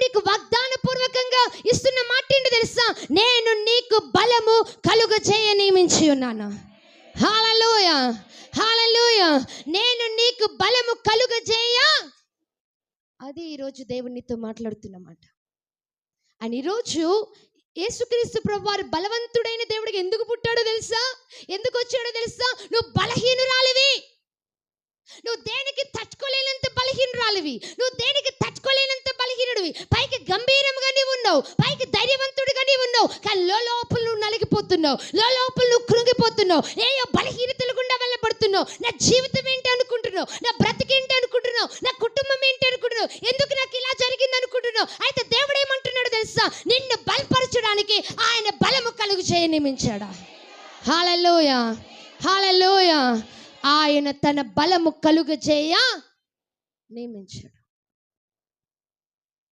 నీకు వాగ్దాన పూర్వకంగా ఇస్తున్న మాట ఏంటి తెలుసా? నేను నీకు బలము కలుగ చేయ నియమించి ఉన్నాను. హల్లెలూయా, హల్లెలూయా. నేను నీకు బలము కలుగ చేయ. అది ఈరోజు దేవునితో మాట్లాడుతున్నమాట. అని ఈరోజు యేసుక్రీస్తు ప్రభువారు బలవంతుడైన దేవుడికి ఎందుకు పుట్టాడో తెలుసా? ఎందుకు వచ్చాడో తెలుసా? నువ్వు బలహీనురాలివి, నువ్వు దేనికి తట్టుకోలేనంత బలహీనురాలివి, నువ్వు దేనికి తట్టుకోలేనంత బలహీనుడివి. పైకి గంభీరంగా నీవు ఉన్నావు, పైకి ధైర్యవంతుడిగా నీవు ఉన్నావు, కానీ లోపల నువ్వు నలిగిపోతున్నావు, లోపల నువ్వు కృంగిపోతున్నావు, ఏయో బలహీనతలు గుండా వెళ్ళబడుతున్నావు. నా జీవితం ఏంటి అనుకుంటున్నావు, నా బ్రతికేంటి అనుకుంటున్నావు, నా కుటుంబం ఏంటి అనుకుంటున్నావు, ఎందుకు నాకు ఇలా జరిగింది అనుకుంటున్నావు. అయితే దేవుడు ఏమంటున్నాడు తెలుసా? నిన్ను బలపరచడానికి ఆయన బలము కలుగు చేయ నియమించాడు. హల్లెలూయా, హల్లెలూయా. ఆయన తన బలము కలుగ చేయ నియమించాడు.